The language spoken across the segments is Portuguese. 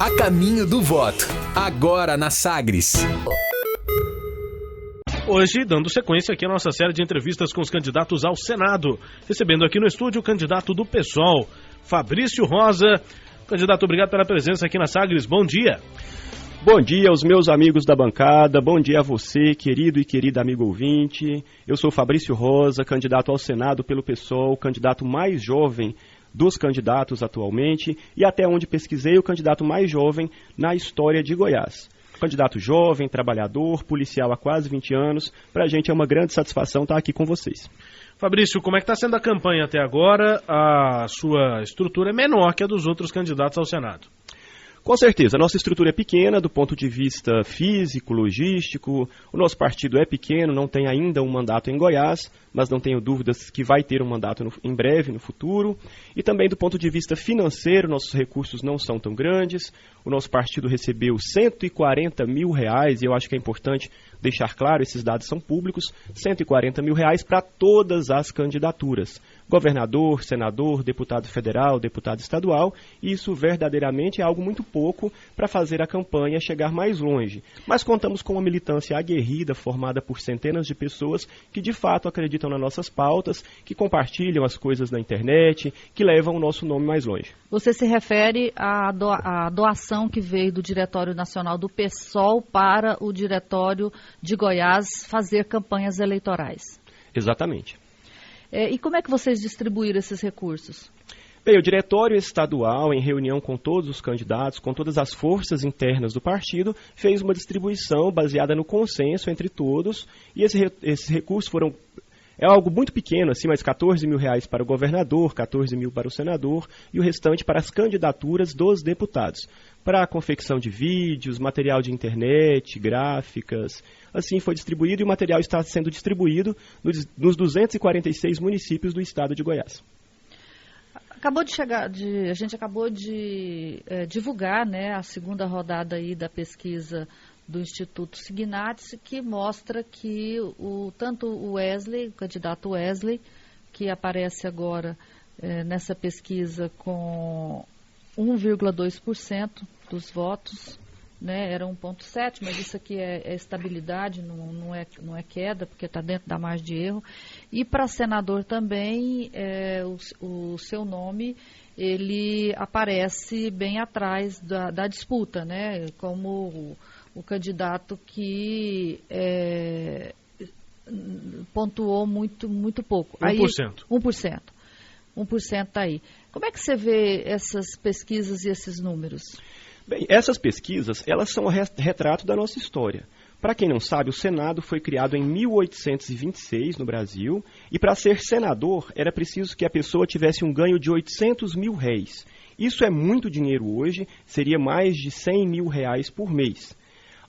A caminho do voto. Agora na Sagres. Hoje, dando sequência aqui à nossa série de entrevistas com os candidatos ao Senado. Recebendo aqui no estúdio o candidato do PSOL, Fabrício Rosa. Candidato, obrigado pela presença aqui na Sagres. Bom dia. Bom dia aos meus amigos da bancada, bom dia a você, querido e querida amigo ouvinte. Eu sou Fabrício Rosa, candidato ao Senado pelo PSOL, candidato mais jovem dos candidatos atualmente e até onde pesquisei, o candidato mais jovem na história de Goiás. Candidato jovem, trabalhador, policial há quase 20 anos. Para a gente é uma grande satisfação estar aqui com vocês. Fabrício, como é que está sendo a campanha até agora? A sua estrutura é menor que a dos outros candidatos ao Senado. Com certeza, a nossa estrutura é pequena do ponto de vista físico, logístico. O nosso partido é pequeno, não tem ainda um mandato em Goiás, mas não tenho dúvidas que vai ter um mandato em breve, no futuro. E também do ponto de vista financeiro, nossos recursos não são tão grandes. O nosso partido recebeu R$140 mil, e eu acho que é importante deixar claro, esses dados são públicos, R$140 mil para todas as candidaturas. Governador, senador, deputado federal, deputado estadual, e isso verdadeiramente é algo muito pouco para fazer a campanha chegar mais longe. Mas contamos com uma militância aguerrida, formada por centenas de pessoas que de fato acreditam nas nossas pautas, que compartilham as coisas na internet, que levam o nosso nome mais longe. Você se refere à doação que veio do Diretório Nacional do PSOL para o Diretório de Goiás fazer campanhas eleitorais. Exatamente. E como é que vocês distribuíram esses recursos? Bem, o Diretório Estadual, em reunião com todos os candidatos, com todas as forças internas do partido, fez uma distribuição baseada no consenso entre todos, e esses recursos foram... É algo muito pequeno, assim, mas R$14 mil para o governador, R$14 mil para o senador e o restante para as candidaturas dos deputados. Para a confecção de vídeos, material de internet, gráficas, assim foi distribuído e o material está sendo distribuído nos 246 municípios do estado de Goiás. A gente acabou de divulgar, né, a segunda rodada aí da pesquisa do Instituto Signatz, que mostra que tanto o Wesley, o candidato Wesley, que aparece agora nessa pesquisa com 1,2% dos votos, né, era 1,7%, mas isso aqui é estabilidade, não é queda, porque está dentro da margem de erro. E para senador também, o seu nome, ele aparece bem atrás da disputa, né, como o candidato que pontuou muito pouco. 1%. Aí, 1%. 1% está aí. Como é que você vê essas pesquisas e esses números? Bem, essas pesquisas, elas são o retrato da nossa história. Para quem não sabe, o Senado foi criado em 1826 no Brasil, e para ser senador era preciso que a pessoa tivesse um ganho de R$800 mil. Isso é muito dinheiro hoje, seria mais de R$100 mil por mês.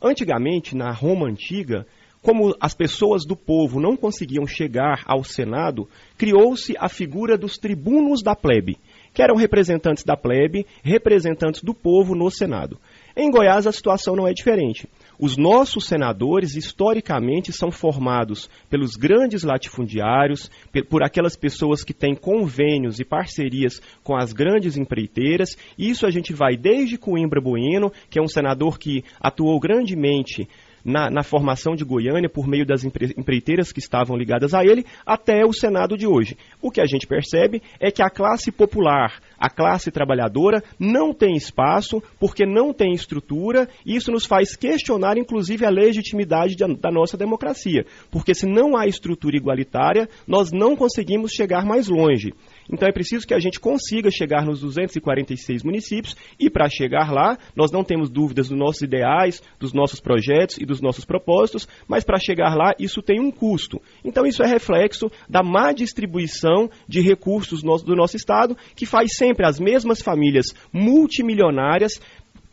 Antigamente, na Roma Antiga, como as pessoas do povo não conseguiam chegar ao Senado, criou-se a figura dos tribunos da plebe, que eram representantes da plebe, representantes do povo no Senado. Em Goiás, a situação não é diferente. Os nossos senadores, historicamente, são formados pelos grandes latifundiários, por aquelas pessoas que têm convênios e parcerias com as grandes empreiteiras. Isso a gente vai desde Coimbra Bueno, que é um senador que atuou grandemente na formação de Goiânia por meio das empreiteiras que estavam ligadas a ele, até o Senado de hoje. O que a gente percebe é que a classe popular, a classe trabalhadora, não tem espaço porque não tem estrutura, e isso nos faz questionar, inclusive, a legitimidade da nossa democracia. Porque se não há estrutura igualitária, nós não conseguimos chegar mais longe. Então é preciso que a gente consiga chegar nos 246 municípios e para chegar lá, nós não temos dúvidas dos nossos ideais, dos nossos projetos e dos nossos propósitos, mas para chegar lá isso tem um custo. Então isso é reflexo da má distribuição de recursos do nosso Estado, que faz sempre as mesmas famílias multimilionárias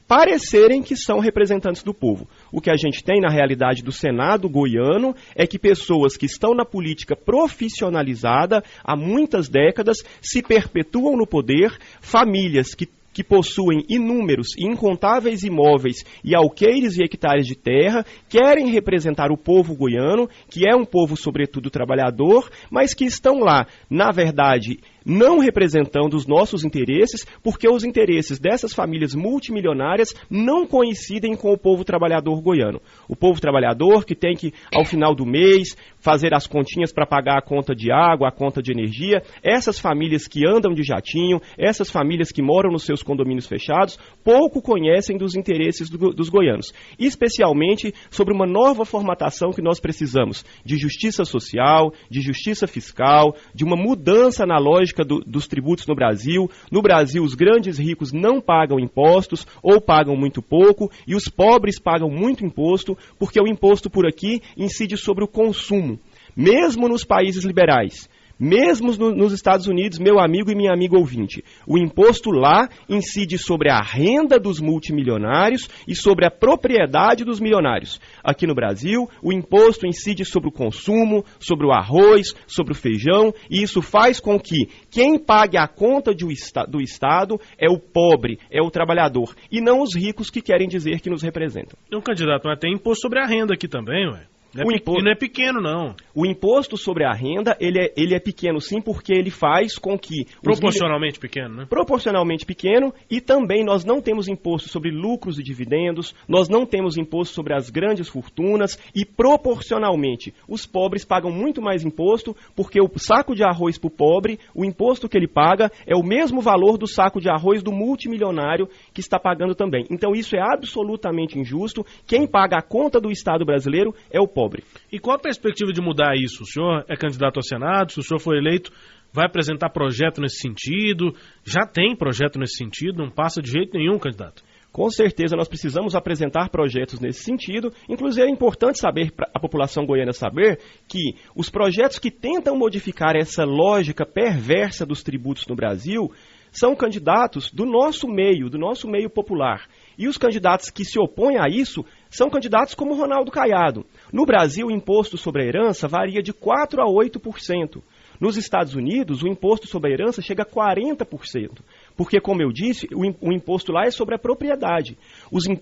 parecerem que são representantes do povo. O que a gente tem na realidade do Senado goiano é que pessoas que estão na política profissionalizada há muitas décadas se perpetuam no poder, famílias que possuem inúmeros e incontáveis imóveis e alqueires e hectares de terra, querem representar o povo goiano, que é um povo sobretudo trabalhador, mas que estão lá, na verdade, não representando os nossos interesses, porque os interesses dessas famílias multimilionárias não coincidem com o povo trabalhador goiano. O povo trabalhador que tem que, ao final do mês, fazer as continhas para pagar a conta de água, a conta de energia, essas famílias que andam de jatinho, essas famílias que moram nos seus condomínios fechados, pouco conhecem dos interesses dos goianos, especialmente sobre uma nova formatação que nós precisamos de justiça social, de justiça fiscal, de uma mudança na lógica dos tributos no Brasil. No Brasil, os grandes ricos não pagam impostos ou pagam muito pouco e os pobres pagam muito imposto, porque o imposto por aqui incide sobre o consumo. Mesmo nos países liberais, mesmo nos Estados Unidos, meu amigo e minha amiga ouvinte, o imposto lá incide sobre a renda dos multimilionários e sobre a propriedade dos milionários. Aqui no Brasil, o imposto incide sobre o consumo, sobre o arroz, sobre o feijão, e isso faz com que quem pague a conta do Estado é o pobre, é o trabalhador, e não os ricos que querem dizer que nos representam. Então, candidato, mas tem imposto sobre a renda aqui também, ué. E não é pequeno, não. O imposto sobre a renda, ele é pequeno sim, porque ele faz com que... Proporcionalmente pequeno, né? Proporcionalmente pequeno, e também nós não temos imposto sobre lucros e dividendos, nós não temos imposto sobre as grandes fortunas, e proporcionalmente os pobres pagam muito mais imposto, porque o saco de arroz para o pobre, o imposto que ele paga é o mesmo valor do saco de arroz do multimilionário que está pagando também. Então isso é absolutamente injusto. Quem paga a conta do Estado brasileiro é o pobre. E qual a perspectiva de mudar isso? O senhor é candidato ao Senado, se o senhor for eleito, vai apresentar projeto nesse sentido? Já tem projeto nesse sentido? Não passa de jeito nenhum, candidato? Com certeza nós precisamos apresentar projetos nesse sentido. Inclusive é importante saber, para a população goiana saber, que os projetos que tentam modificar essa lógica perversa dos tributos no Brasil são candidatos do nosso meio popular. E os candidatos que se opõem a isso são candidatos como Ronaldo Caiado. No Brasil, o imposto sobre a herança varia de 4% a 8%. Nos Estados Unidos, o imposto sobre a herança chega a 40%. Porque, como eu disse, o imposto lá é sobre a propriedade.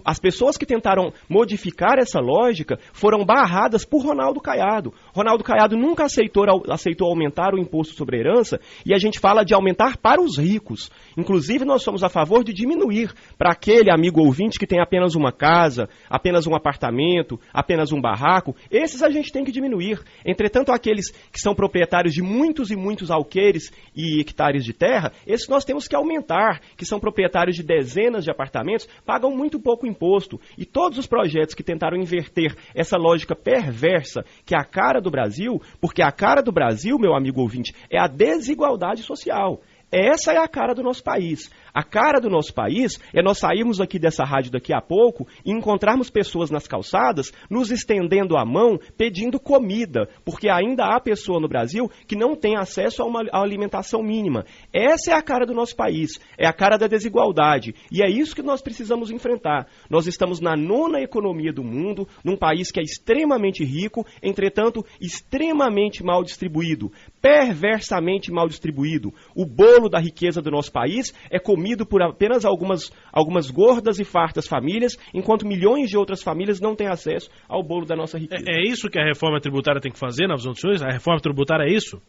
As pessoas que tentaram modificar essa lógica foram barradas por Ronaldo Caiado. Ronaldo Caiado nunca aceitou aumentar o imposto sobre a herança, e a gente fala de aumentar para os ricos. Inclusive, nós somos a favor de diminuir para aquele amigo ouvinte que tem apenas uma casa, apenas um apartamento, apenas um barraco. Esses a gente tem que diminuir. Entretanto, aqueles que são proprietários de muitos e muitos alqueires e hectares de terra, esses nós temos que aumentar, que são proprietários de dezenas de apartamentos, pagam muito pouco imposto. E todos os projetos que tentaram inverter essa lógica perversa, que é a cara do Brasil, porque a cara do Brasil, meu amigo ouvinte, é a desigualdade social. Essa é a cara do nosso país. A cara do nosso país é nós sairmos aqui dessa rádio daqui a pouco e encontrarmos pessoas nas calçadas nos estendendo a mão pedindo comida, porque ainda há pessoa no Brasil que não tem acesso a uma alimentação mínima. Essa é a cara do nosso país, é a cara da desigualdade, e é isso que nós precisamos enfrentar. Nós estamos na 9ª economia do mundo, num país que é extremamente rico, entretanto extremamente mal distribuído, perversamente mal distribuído. O bolo da riqueza do nosso país é comido por apenas algumas gordas e fartas famílias, enquanto milhões de outras famílias não têm acesso ao bolo da nossa riqueza. É isso que a reforma tributária tem que fazer, na visão dos senhores? A reforma tributária é isso?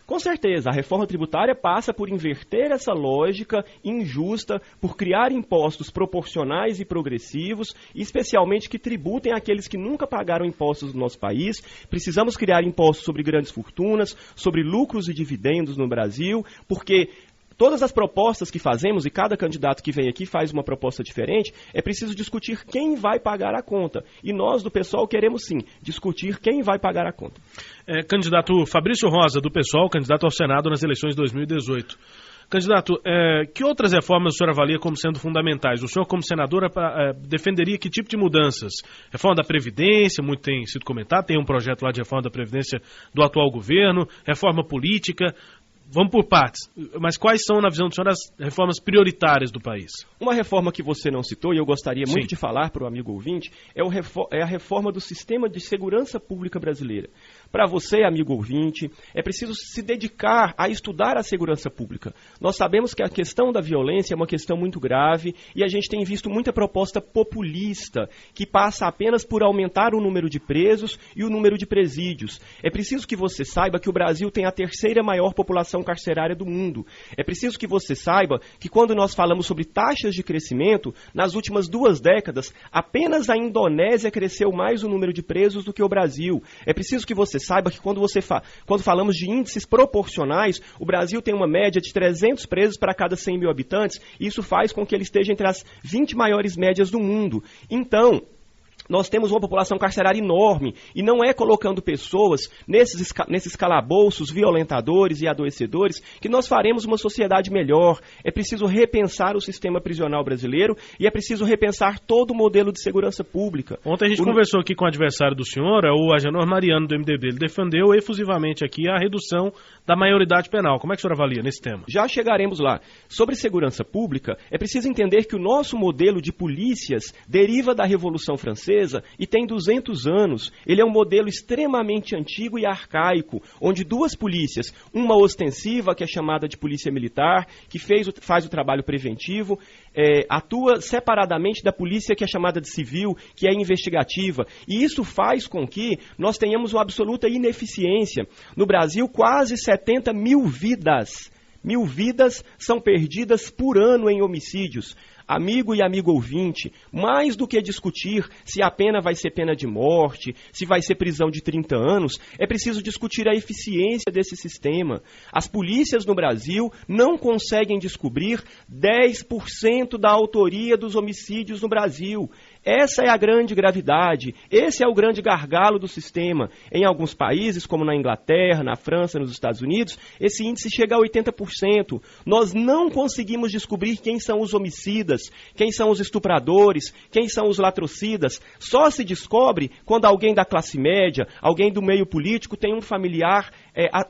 Com certeza, a reforma tributária passa por inverter essa lógica injusta, por criar impostos proporcionais e progressivos, especialmente que tributem aqueles que nunca pagaram impostos no nosso país. Precisamos criar impostos sobre grandes fortunas, sobre lucros e dividendos no Brasil, porque todas as propostas que fazemos, e cada candidato que vem aqui faz uma proposta diferente, é preciso discutir quem vai pagar a conta. E nós, do PSOL, queremos sim discutir quem vai pagar a conta. Candidato Fabrício Rosa, do PSOL, candidato ao Senado nas eleições de 2018. Candidato, que outras reformas o senhor avalia como sendo fundamentais? O senhor, como senador, defenderia que tipo de mudanças? Reforma da Previdência, muito tem sido comentado, tem um projeto lá de reforma da Previdência do atual governo, reforma política. Vamos por partes, mas quais são, na visão do senhor, as reformas prioritárias do país? Uma reforma que você não citou, e eu gostaria muito de falar para o amigo ouvinte, é a reforma do sistema de segurança pública brasileira. para você, amigo ouvinte, é preciso se dedicar a estudar a segurança pública. Nós sabemos que a questão da violência é uma questão muito grave e a gente tem visto muita proposta populista que passa apenas por aumentar o número de presos e o número de presídios. É preciso que você saiba que o Brasil tem a terceira maior população carcerária do mundo. É preciso que você saiba que quando nós falamos sobre taxas de crescimento, nas últimas 2 décadas, apenas a Indonésia cresceu mais o número de presos do que o Brasil. É preciso que você saiba que quando falamos de índices proporcionais, o Brasil tem uma média de 300 presos para cada 100 mil habitantes, e isso faz com que ele esteja entre as 20 maiores médias do mundo. Então, nós temos uma população carcerária enorme e não é colocando pessoas nesses calabouços violentadores e adoecedores que nós faremos uma sociedade melhor. É preciso repensar o sistema prisional brasileiro e é preciso repensar todo o modelo de segurança pública. Ontem a gente conversou aqui com o adversário do senhor, o Agenor Mariano do MDB. Ele defendeu efusivamente aqui a redução da maioridade penal. Como é que o senhor avalia nesse tema? Já chegaremos lá. Sobre segurança pública, é preciso entender que o nosso modelo de polícias deriva da Revolução Francesa e tem 200 anos. Ele é um modelo extremamente antigo e arcaico, onde 2 polícias, uma ostensiva, que é chamada de polícia militar, que faz o trabalho preventivo, atua separadamente da polícia que é chamada de civil, que é investigativa. E isso faz com que nós tenhamos uma absoluta ineficiência. No Brasil, quase 70 mil vidas são perdidas por ano em homicídios. Amigo e amigo ouvinte, mais do que discutir se a pena vai ser pena de morte, se vai ser prisão de 30 anos, é preciso discutir a eficiência desse sistema. As polícias no Brasil não conseguem descobrir 10% da autoria dos homicídios no Brasil. Essa é a grande gravidade, esse é o grande gargalo do sistema. Em alguns países, como na Inglaterra, na França, nos Estados Unidos, esse índice chega a 80%. Nós não conseguimos descobrir quem são os homicidas, quem são os estupradores, quem são os latrocidas. Só se descobre quando alguém da classe média, alguém do meio político tem um familiar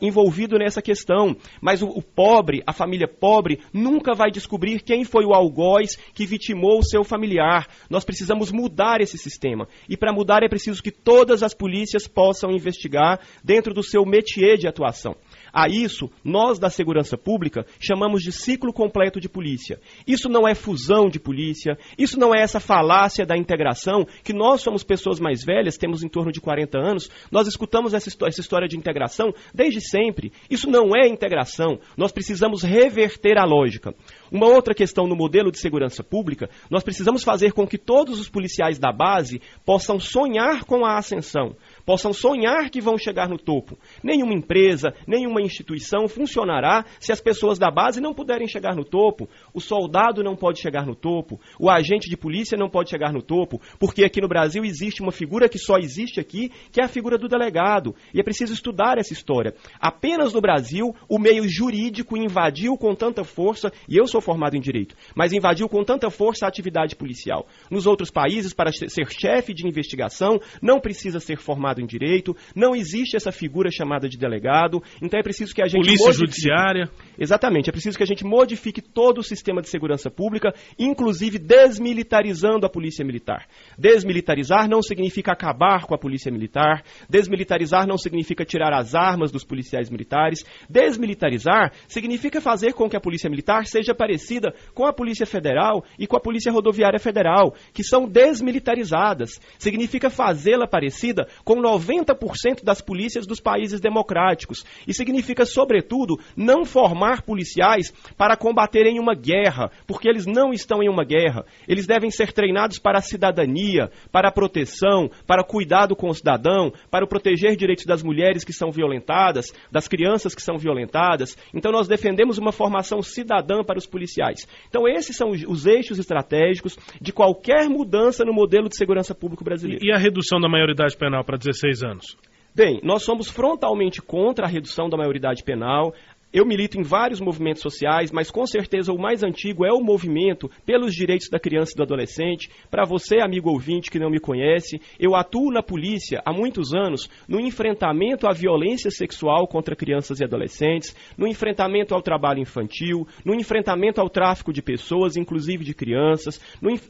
envolvido nessa questão. Mas o pobre, a família pobre, nunca vai descobrir quem foi o algoz que vitimou o seu familiar. Nós precisamos mudar esse sistema. E para mudar é preciso que todas as polícias possam investigar dentro do seu métier de atuação. A isso, nós da segurança pública chamamos de ciclo completo de polícia. Isso não é fusão de polícia, isso não é essa falácia da integração, que nós somos pessoas mais velhas, temos em torno de 40 anos, nós escutamos essa história de integração desde sempre. Isso não é integração, nós precisamos reverter a lógica. Uma outra questão no modelo de segurança pública, nós precisamos fazer com que todos os policiais da base possam sonhar com a ascensão, possam sonhar que vão chegar no topo. Nenhuma empresa, nenhuma instituição funcionará se as pessoas da base não puderem chegar no topo. O soldado não pode chegar no topo, o agente de polícia não pode chegar no topo, porque aqui no Brasil existe uma figura que só existe aqui, que é a figura do delegado. E é preciso estudar essa história. Apenas no Brasil, o meio jurídico invadiu com tanta força, e eu sou formado em direito, mas invadiu com tanta força a atividade policial. Nos outros países, para ser chefe de investigação, não precisa ser formado em direito, não existe essa figura chamada de delegado, então é preciso que a gente Polícia Judiciária. Exatamente, é preciso que a gente modifique todo o sistema de segurança pública, inclusive desmilitarizando a polícia militar. Desmilitarizar não significa acabar com a polícia militar, desmilitarizar não significa tirar as armas dos policiais militares, desmilitarizar significa fazer com que a polícia militar seja parecida com a Polícia Federal e com a Polícia Rodoviária Federal, que são desmilitarizadas. Significa fazê-la parecida com 90% das polícias dos países democráticos. E significa, sobretudo, não formar policiais para combaterem uma guerra, porque eles não estão em uma guerra. Eles devem ser treinados para a cidadania, para a proteção, para o cuidado com o cidadão, para o proteger direitos das mulheres que são violentadas, das crianças que são violentadas. Então nós defendemos uma formação cidadã para os policiais. Então esses são os eixos estratégicos de qualquer mudança no modelo de segurança pública brasileiro. E a redução da maioridade penal para 16 anos? Bem, nós somos frontalmente contra a redução da maioridade penal. Eu milito em vários movimentos sociais, mas com certeza o mais antigo é o movimento pelos direitos da criança e do adolescente. Para você, amigo ouvinte que não me conhece, eu atuo na polícia há muitos anos no enfrentamento à violência sexual contra crianças e adolescentes, no enfrentamento ao trabalho infantil, no enfrentamento ao tráfico de pessoas, inclusive de crianças,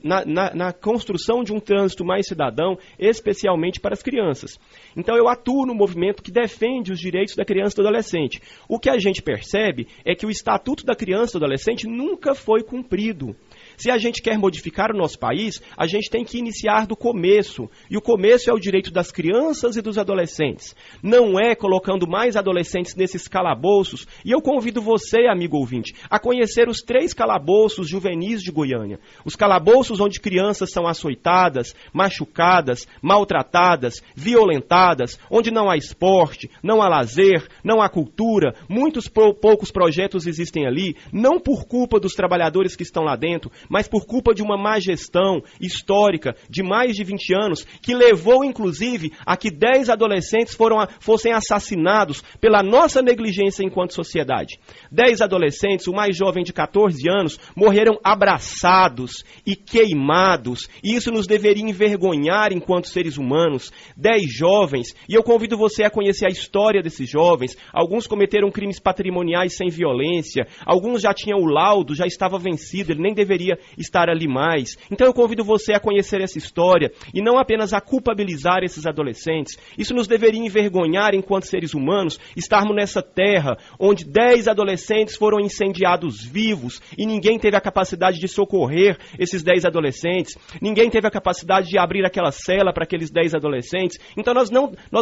na construção de um trânsito mais cidadão, especialmente para as crianças. Então eu atuo no movimento que defende os direitos da criança e do adolescente. O que a gente percebe é que o Estatuto da Criança e do Adolescente nunca foi cumprido. Se a gente quer modificar o nosso país, a gente tem que iniciar do começo. E o começo é o direito das crianças e dos adolescentes. Não é colocando mais adolescentes nesses calabouços. E eu convido você, amigo ouvinte, a conhecer os 3 calabouços juvenis de Goiânia. Os calabouços onde crianças são açoitadas, machucadas, maltratadas, violentadas, onde não há esporte, não há lazer, não há cultura. Muitos poucos projetos existem ali, não por culpa dos trabalhadores que estão lá dentro, mas por culpa de uma má gestão histórica de mais de 20 anos, que levou, inclusive, a que 10 adolescentes fossem assassinados pela nossa negligência enquanto sociedade. 10 adolescentes, o mais jovem de 14 anos, morreram abraçados e queimados, e isso nos deveria envergonhar enquanto seres humanos. 10 jovens, e eu convido você a conhecer a história desses jovens. Alguns cometeram crimes patrimoniais sem violência, alguns já tinham o laudo, já estava vencido, ele nem deveria estar ali mais. Então eu convido você a conhecer essa história e não apenas a culpabilizar esses adolescentes. Isso nos deveria envergonhar enquanto seres humanos, estarmos nessa terra onde 10 adolescentes foram incendiados vivos e ninguém teve a capacidade de socorrer esses 10 adolescentes, ninguém teve a capacidade de abrir aquela cela para aqueles 10 adolescentes. Então nós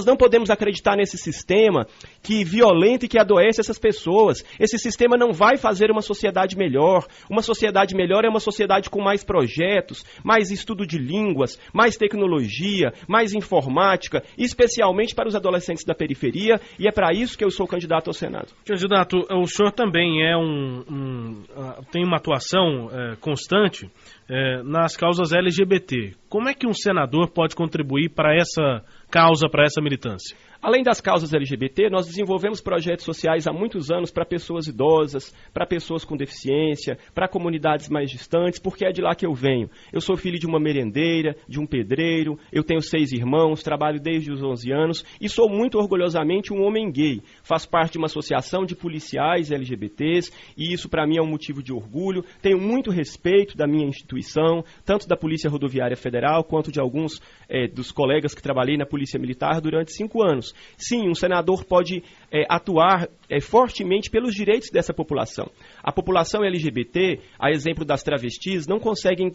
não podemos acreditar nesse sistema que violenta e que adoece essas pessoas. Esse sistema não vai fazer uma sociedade melhor. Uma sociedade melhor é uma sociedade com mais projetos, mais estudo de línguas, mais tecnologia, mais informática, especialmente para os adolescentes da periferia, e é para isso que eu sou candidato ao Senado. Candidato, o senhor também tem uma atuação constante nas causas LGBT. Como é que um senador pode contribuir para essa causa, para essa militância? Além das causas LGBT, nós desenvolvemos projetos sociais há muitos anos para pessoas idosas, para pessoas com deficiência, para comunidades mais distantes, porque é de lá que eu venho. Eu sou filho de uma merendeira, de um pedreiro, eu tenho 6 irmãos, trabalho desde os 11 anos e sou muito orgulhosamente um homem gay. Faço parte de uma associação de policiais LGBTs e isso para mim é um motivo de orgulho. Tenho muito respeito da minha instituição, tanto da Polícia Rodoviária Federal quanto de alguns dos colegas que trabalhei na Polícia Militar durante 5 anos. Sim, um senador pode atuar fortemente pelos direitos dessa população. A população LGBT, a exemplo das travestis, não conseguem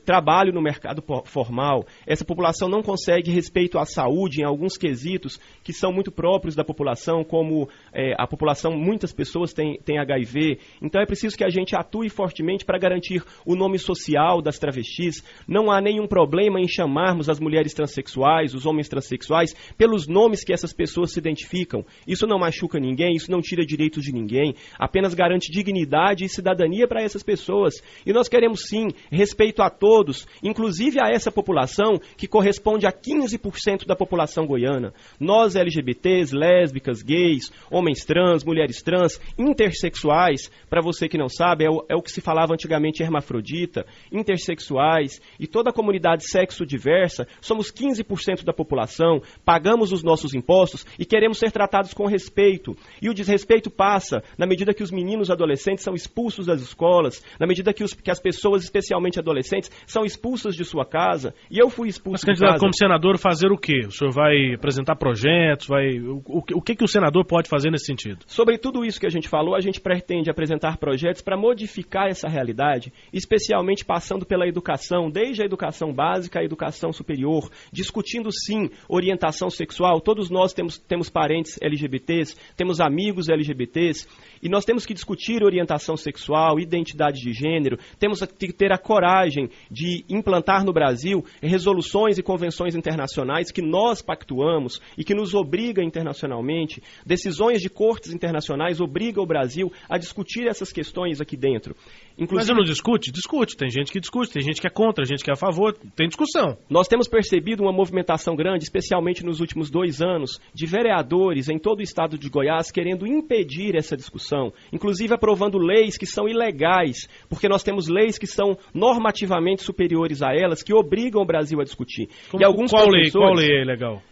trabalho no mercado formal. Essa população não consegue respeito à saúde em alguns quesitos que são muito próprios da população, como a população, muitas pessoas têm HIV. Então é preciso que a gente atue fortemente para garantir o nome social das travestis. Não há nenhum problema em chamarmos as mulheres transexuais, os homens transexuais, pelos nomes que essas pessoas se identificam. Isso não machuca ninguém, isso não tira direitos de ninguém, apenas garante dignidade e cidadania para essas pessoas. E nós queremos sim respeito a todos, inclusive a essa população que corresponde a 15% da população goiana. Nós LGBTs, lésbicas, gays, homens trans, mulheres trans, intersexuais, para você que não sabe, é o que se falava antigamente hermafrodita, intersexuais e toda a comunidade sexo-diversa, somos 15% da população, pagamos os nossos impostos e queremos ser tratados com respeito. E o desrespeito passa na medida que os meninos adolescentes são expulsos das escolas, na medida que as pessoas, especialmente adolescentes, são expulsas de sua casa, e eu fui expulso de casa. Mas, candidato, como senador, fazer o quê? O senhor vai apresentar projetos? O que o senador pode fazer nesse sentido? Sobre tudo isso que a gente falou, a gente pretende apresentar projetos para modificar essa realidade, especialmente passando pela educação, desde a educação básica à educação superior, discutindo, sim, orientação sexual. Todos nós temos parentes LGBTs, temos amigos LGBTs, e nós temos que discutir orientação sexual, identidade de gênero, temos que ter a coragem de implantar no Brasil resoluções e convenções internacionais que nós pactuamos e que nos obriga internacionalmente. Decisões de cortes internacionais obrigam o Brasil a discutir essas questões aqui dentro. Mas não discute? Discute. Tem gente que discute, tem gente que é contra, gente que é a favor. Tem discussão. Nós temos percebido uma movimentação grande, especialmente nos últimos 2 anos, de vereadores em todo o estado de Goiás querendo impedir essa discussão, inclusive aprovando leis que são ilegais, porque nós temos leis que são normativamente superiores a elas, que obrigam o Brasil a discutir. E alguns qual lei é ilegal?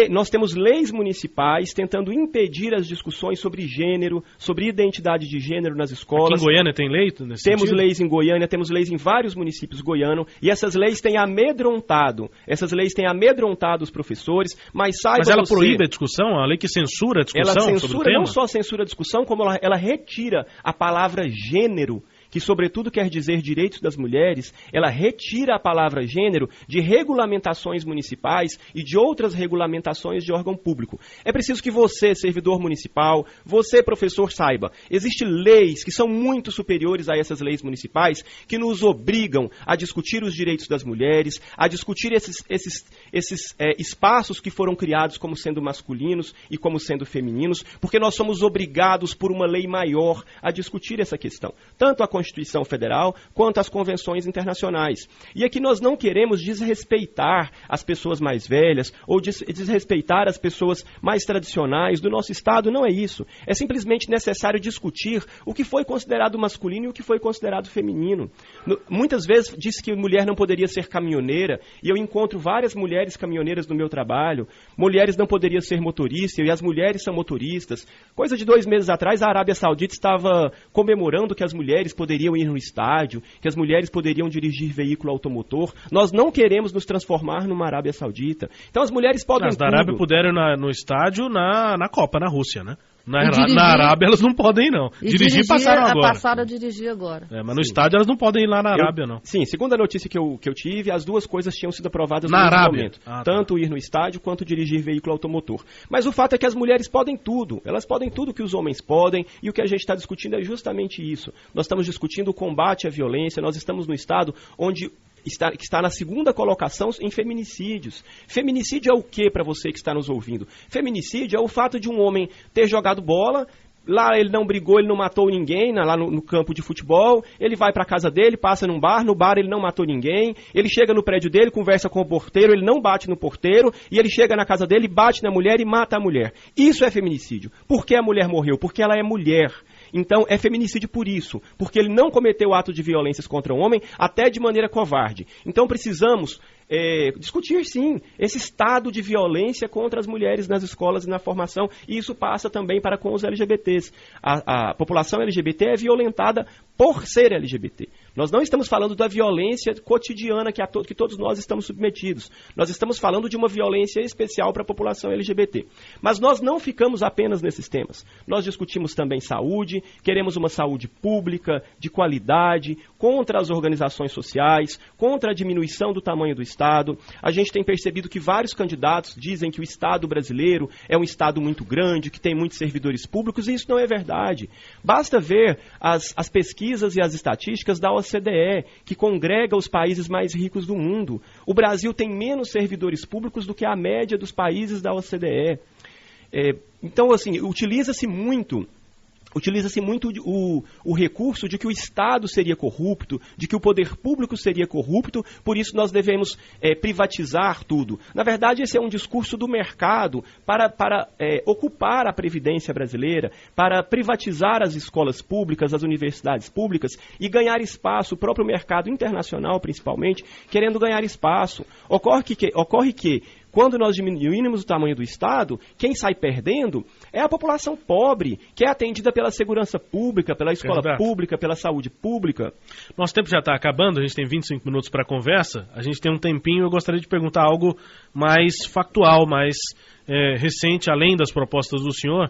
Nós temos leis municipais tentando impedir as discussões sobre gênero, sobre identidade de gênero nas escolas. Aqui em Goiânia tem lei nesse Temos sentido? leis em Goiânia, temos leis em vários municípios goianos, e essas leis têm amedrontado os professores, mas saiba Mas ela você, proíbe a discussão? A lei que censura a discussão ela sobre o censura, tema? não só censura a discussão, como ela retira a palavra gênero, que sobretudo quer dizer direitos das mulheres, ela retira a palavra gênero de regulamentações municipais e de outras regulamentações de órgão público. É preciso que você, servidor municipal, você, professor, saiba, existem leis que são muito superiores a essas leis municipais, que nos obrigam a discutir os direitos das mulheres, a discutir esses espaços que foram criados como sendo masculinos e como sendo femininos, porque nós somos obrigados por uma lei maior a discutir essa questão. Tanto a Constituição Federal quanto as convenções internacionais. E aqui nós não queremos desrespeitar as pessoas mais velhas ou desrespeitar as pessoas mais tradicionais do nosso Estado, não é isso. É simplesmente necessário discutir o que foi considerado masculino e o que foi considerado feminino. Muitas vezes diz que mulher não poderia ser caminhoneira, e eu encontro várias mulheres caminhoneiras no meu trabalho. Mulheres não poderiam ser motoristas, e as mulheres são motoristas. Coisa de 2 meses atrás, a Arábia Saudita estava comemorando que as mulheres poderiam ir no estádio, que as mulheres poderiam dirigir veículo automotor. Nós não queremos nos transformar numa Arábia Saudita. Então as mulheres podem As da Arábia puderam ir no estádio na Copa, na Rússia, né? Na Arábia elas não podem ir, não. Dirigir passaram agora. Passaram a dirigir agora. Mas no estádio elas não podem ir lá na Arábia, não. Sim, segundo a notícia que eu tive, as duas coisas tinham sido aprovadas no mesmo momento. Tanto ir no estádio quanto dirigir veículo automotor. Mas o fato é que as mulheres podem tudo. Elas podem tudo que os homens podem, e o que a gente está discutindo é justamente isso. Nós estamos discutindo o combate à violência, nós estamos no estado que está na 2ª colocação em feminicídios. Feminicídio é o que para você que está nos ouvindo? Feminicídio é o fato de um homem ter jogado bola, lá ele não brigou, ele não matou ninguém, lá no campo de futebol, ele vai para a casa dele, passa num bar, no bar ele não matou ninguém, ele chega no prédio dele, conversa com o porteiro, ele não bate no porteiro, e ele chega na casa dele, bate na mulher e mata a mulher. Isso é feminicídio. Por que a mulher morreu? Porque ela é mulher. Então, é feminicídio por isso, porque ele não cometeu ato de violências contra o homem, até de maneira covarde. Então, precisamos discutir, sim, esse estado de violência contra as mulheres nas escolas e na formação, e isso passa também para com os LGBTs. A população LGBT é violentada por ser LGBT. Nós não estamos falando da violência cotidiana que todos nós estamos submetidos. Nós estamos falando de uma violência especial para a população LGBT. Mas nós não ficamos apenas nesses temas. Nós discutimos também saúde, queremos uma saúde pública, de qualidade, contra as organizações sociais, contra a diminuição do tamanho do Estado. A gente tem percebido que vários candidatos dizem que o Estado brasileiro é um Estado muito grande, que tem muitos servidores públicos, e isso não é verdade. Basta ver as pesquisas e as estatísticas da OCDE, que congrega os países mais ricos do mundo. O Brasil tem menos servidores públicos do que a média dos países da OCDE. Então, assim, utiliza-se muito o recurso de que o Estado seria corrupto, de que o poder público seria corrupto, por isso nós devemos privatizar tudo. Na verdade, esse é um discurso do mercado para ocupar a Previdência brasileira, para privatizar as escolas públicas, as universidades públicas e ganhar espaço, o próprio mercado internacional, principalmente, querendo ganhar espaço. Ocorre que quando nós diminuímos o tamanho do Estado, quem sai perdendo é a população pobre, que é atendida pela segurança pública, pela escola pública, pela saúde pública. Nosso tempo já está acabando, a gente tem 25 minutos para a conversa, a gente tem um tempinho, eu gostaria de perguntar algo mais factual, mais recente, além das propostas do senhor.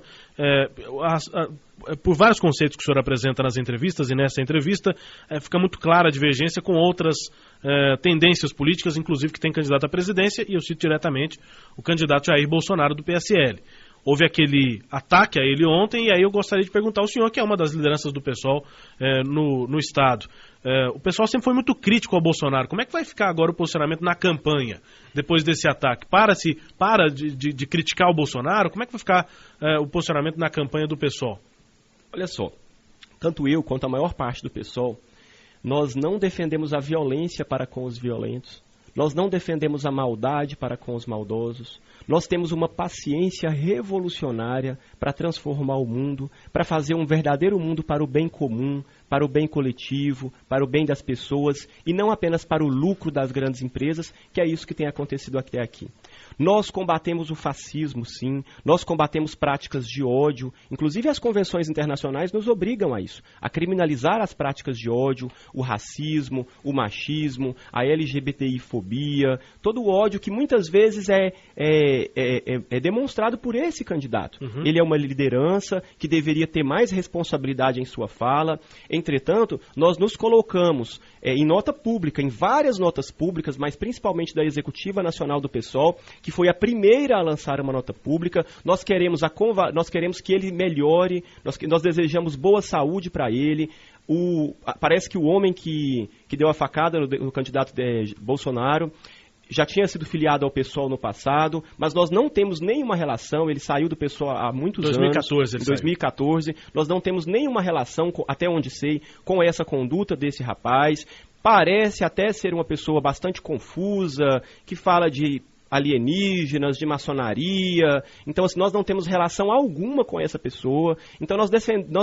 Por vários conceitos que o senhor apresenta nas entrevistas, e nessa entrevista fica muito clara a divergência com outras tendências políticas, inclusive que tem candidato à presidência, e eu cito diretamente o candidato Jair Bolsonaro do PSL. Houve aquele ataque a ele ontem, e aí eu gostaria de perguntar ao senhor, que é uma das lideranças do PSOL no Estado. O pessoal sempre foi muito crítico ao Bolsonaro. Como é que vai ficar agora o posicionamento na campanha, depois desse ataque? Para de criticar o Bolsonaro? Como é que vai ficar o posicionamento na campanha do PSOL? Olha só, tanto eu quanto a maior parte do PSOL Nós não defendemos a violência para com os violentos. Nós não defendemos a maldade para com os maldosos. Nós temos uma paciência revolucionária para transformar o mundo, para fazer um verdadeiro mundo para o bem comum, para o bem coletivo, para o bem das pessoas e não apenas para o lucro das grandes empresas, que é isso que tem acontecido até aqui. Nós combatemos o fascismo, sim, nós combatemos práticas de ódio, inclusive as convenções internacionais nos obrigam a isso, a criminalizar as práticas de ódio, o racismo, o machismo, a LGBTI-fobia, todo o ódio que muitas vezes é demonstrado por esse candidato. Ele é uma liderança que deveria ter mais responsabilidade em sua fala. Entretanto, nós nos colocamos em nota pública, em várias notas públicas, mas principalmente da Executiva Nacional do PSOL, que foi a primeira a lançar uma nota pública. Nós queremos que ele melhore, nós desejamos boa saúde para ele. Parece que o homem que deu a facada no candidato Bolsonaro já tinha sido filiado ao PSOL no passado, mas nós não temos nenhuma relação, ele saiu do PSOL há muitos anos, em 2014, nós não temos nenhuma relação, até onde sei, com essa conduta desse rapaz. Parece até ser uma pessoa bastante confusa, que fala de alienígenas, de maçonaria. Então, assim, nós não temos relação alguma com essa pessoa. Então, nós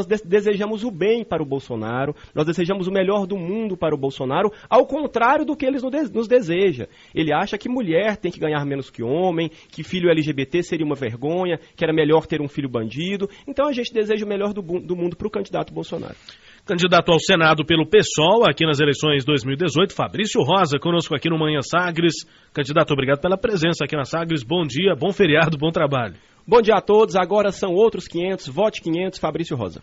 desejamos o bem para o Bolsonaro, nós desejamos o melhor do mundo para o Bolsonaro, ao contrário do que ele nos deseja. Ele acha que mulher tem que ganhar menos que homem, que filho LGBT seria uma vergonha, que era melhor ter um filho bandido. Então, a gente deseja o melhor do mundo para o candidato Bolsonaro. Candidato ao Senado pelo PSOL, aqui nas eleições 2018, Fabrício Rosa, conosco aqui no Manhã Sagres. Candidato, obrigado pela presença aqui na Sagres. Bom dia, bom feriado, bom trabalho. Bom dia a todos. Agora são outros 500. Vote 500, Fabrício Rosa.